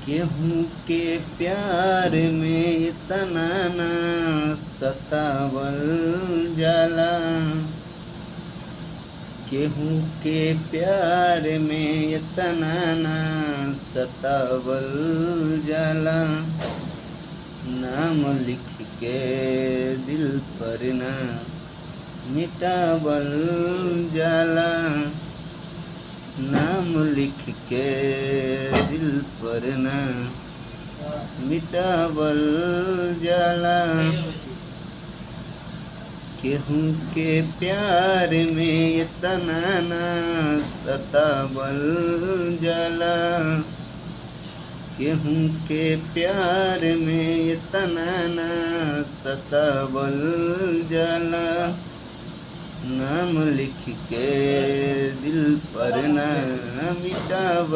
केहू के प्यार में इतना ना सतावल जाला। केहू के प्यार में इतना ना सतावल जाला। नाम लिख के दिल पर ना मिटावल जाला। नाम लिख के दिल पर ना मिटावल जाला। केहू के प्यार में इतना ना सतावल जाला। केहू के प्यार में इतना ना सतावल जाला। नाम लिख के दिल पर ना मिटावल